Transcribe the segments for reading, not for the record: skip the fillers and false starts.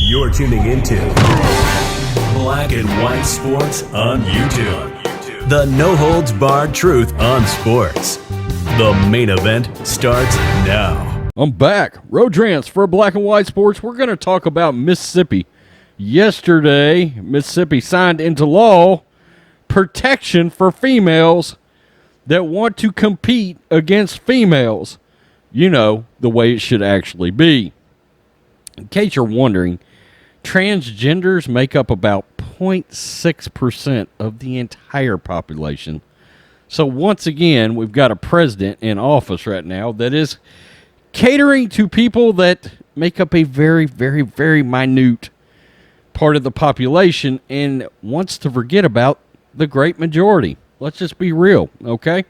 You're tuning into Black and White Sports on YouTube. The no-holds-barred truth on sports. The main event starts now. I'm back. Rants for Black and White Sports. We're going to talk about Mississippi. Yesterday, Mississippi signed into law protection for females that want to compete against females. You know, the way it should actually be. In case you're wondering, transgenders make up about 0.6% of the entire population. So once again, we've got a president in office right now that is catering to people that make up a very, very, very minute part of the population and wants to forget about the great majority. Let's just be real, okay?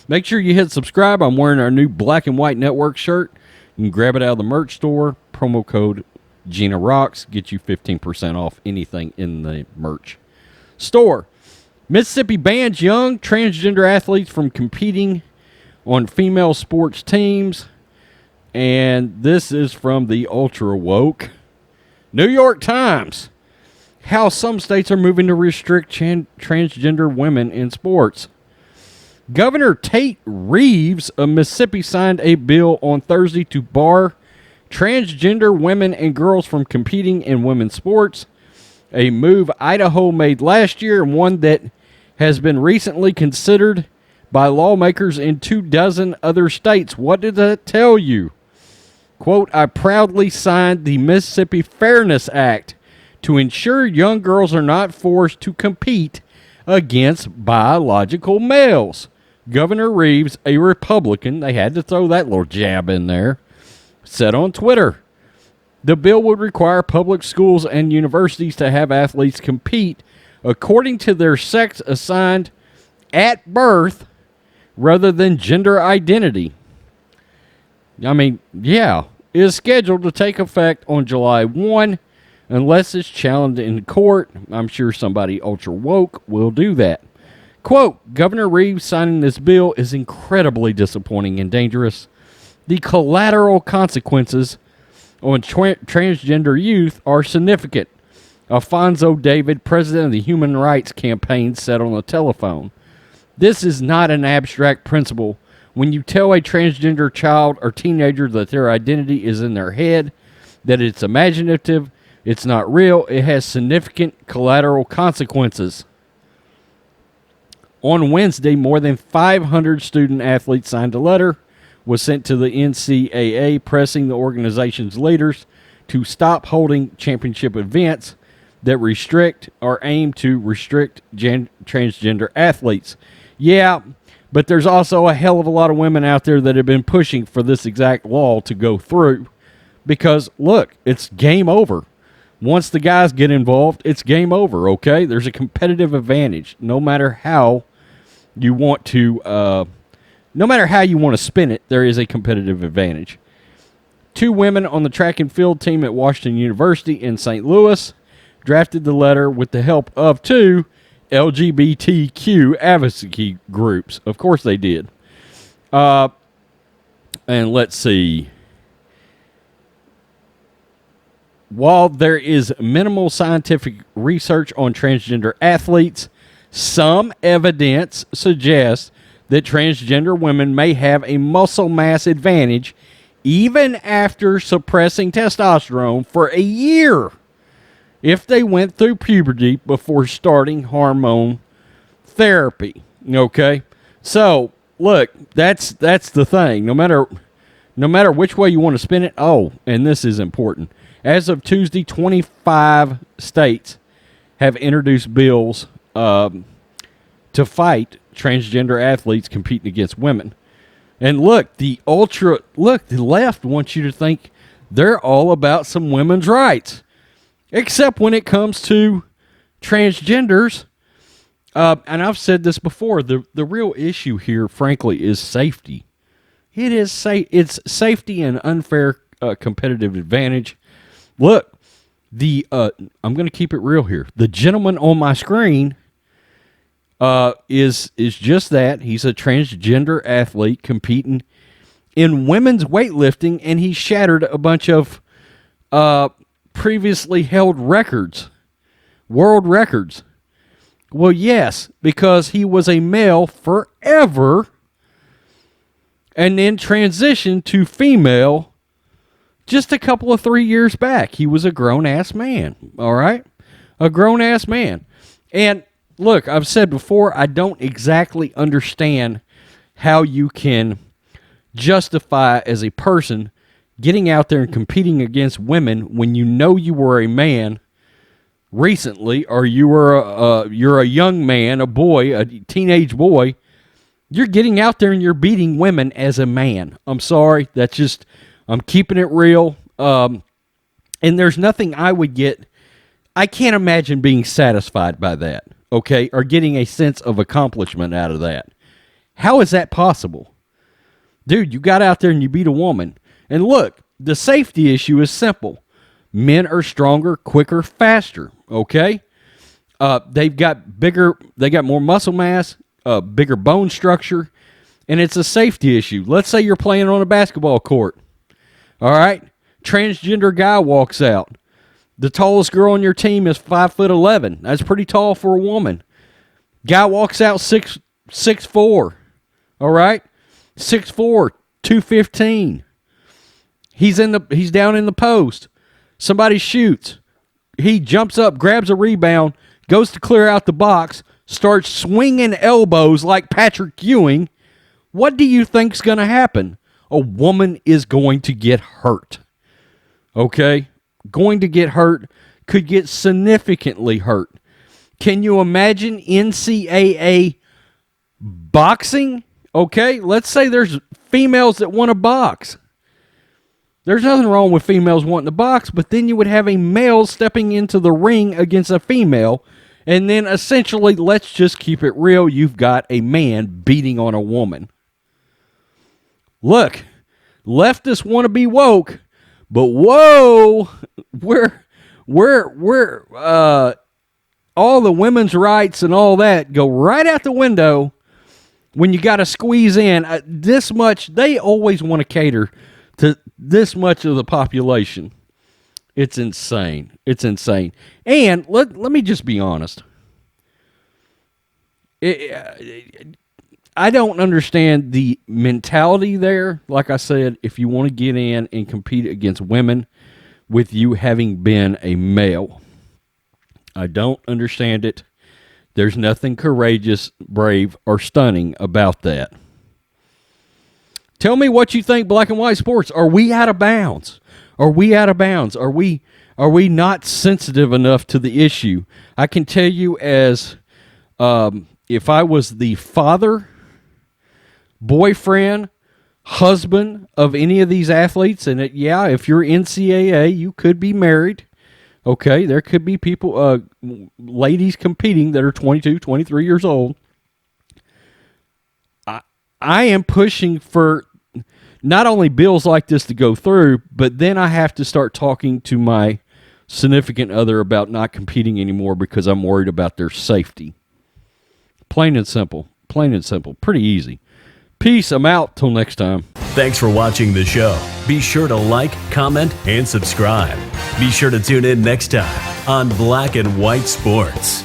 Make sure you hit subscribe. I'm wearing our new Black and White Network shirt. You can grab it out of the merch store. Promo code Gina Rocks. Get you 15% off anything in the merch store. Mississippi bans young transgender athletes from competing on female sports teams. And this is from the ultra woke New York Times. How some states are moving to restrict transgender women in sports. Governor Tate Reeves of Mississippi signed a bill on Thursday to bar transgender women and girls from competing in women's sports, a move Idaho made last year and one that has been recently considered by lawmakers in 24 other states. What did that tell you? Quote, I proudly signed the Mississippi Fairness Act to ensure young girls are not forced to compete against biological males. Governor Reeves, a Republican, they had to throw that little jab in there, said on Twitter, the bill would require public schools and universities to have athletes compete according to their sex assigned at birth rather than gender identity. I mean, yeah, it is scheduled to take effect on July 1 unless it's challenged in court. I'm sure somebody ultra woke will do that. Quote, Governor Reeves signing this bill is incredibly disappointing and dangerous. The collateral consequences on transgender youth are significant, Alfonso David, president of the Human Rights Campaign, said on the telephone. This is not an abstract principle. When you tell a transgender child or teenager that their identity is in their head, that it's imaginative, it's not real, it has significant collateral consequences. On Wednesday, more than 500 student athletes signed a letter, was sent to the NCAA pressing the organization's leaders to stop holding championship events that restrict or aim to restrict transgender athletes. Yeah, but there's also a hell of a lot of women out there that have been pushing for this exact law to go through because, look, it's game over. Once the guys get involved, it's game over, okay? There's a competitive advantage no matter how you want to spin it, there is a competitive advantage. 2 women on the track and field team at Washington University in St. Louis drafted the letter with the help of 2 LGBTQ advocacy groups. Of course they did. And let's see. While there is minimal scientific research on transgender athletes, some evidence suggests that transgender women may have a muscle mass advantage even after suppressing testosterone for a year if they went through puberty before starting hormone therapy. Okay? So, look, that's the thing. No matter which way you want to spin it. Oh, and this is important. As of Tuesday, 25 states have introduced bills to fight transgender athletes competing against women. And look, the left wants you to think they're all about some women's rights. Except when it comes to transgenders. And I've said this before, the real issue here, frankly, is safety. It's safety and unfair competitive advantage. Look, I'm going to keep it real here. The gentleman on my screen is just that. He's a transgender athlete competing in women's weightlifting, and he shattered a bunch of previously held records, world records. Well, yes, because he was a male forever and then transitioned to female just a couple of 3 years back. He was a grown-ass man, all right? A grown-ass man. And look, I've said before, I don't exactly understand how you can justify as a person getting out there and competing against women when you know you were a man recently, or you're a young man, a boy, a teenage boy. You're getting out there and you're beating women as a man. I'm sorry. That's just, I'm keeping it real. And there's nothing I would get. I can't imagine being satisfied by that, okay, or getting a sense of accomplishment out of that. How is that possible? Dude, you got out there and you beat a woman. And look, the safety issue is simple. Men are stronger, quicker, faster, okay? They got more muscle mass, bigger bone structure, and it's a safety issue. Let's say you're playing on a basketball court, all right? Transgender guy walks out. The tallest girl on your team is 5'11". That's pretty tall for a woman. Guy walks out 6'4", all right? 6'4", 215. He's down in the post. Somebody shoots. He jumps up, grabs a rebound, goes to clear out the box, starts swinging elbows like Patrick Ewing. What do you think's going to happen? A woman is going to get hurt. Okay? Going to get hurt, could get significantly hurt. Can you imagine NCAA boxing? Okay? Let's say there's females that want to box. There's nothing wrong with females wanting to box, but then you would have a male stepping into the ring against a female, and then essentially, let's just keep it real, you've got a man beating on a woman. Look, leftists want to be woke, but whoa, we're all the women's rights and all that go right out the window when you got to squeeze in this much. They always want to cater to this much of the population. It's insane. It's insane. And let me just be honest. I don't understand the mentality there. Like I said, if you want to get in and compete against women with you having been a male, I don't understand it. There's nothing courageous, brave, or stunning about that. Tell me what you think, Black and White Sports. Are we out of bounds? Are we out of bounds? Are we not sensitive enough to the issue? I can tell you, as if I was the father, boyfriend, husband of any of these athletes, and if you're NCAA, you could be married. Okay, there could be people, ladies competing that are 22, 23 years old. I am pushing for not only bills like this to go through, but then I have to start talking to my significant other about not competing anymore because I'm worried about their safety. Plain and simple. Plain and simple. Pretty easy. Peace. I'm out. Till next time. Thanks for watching the show. Be sure to like, comment, and subscribe. Be sure to tune in next time on Black and White Sports.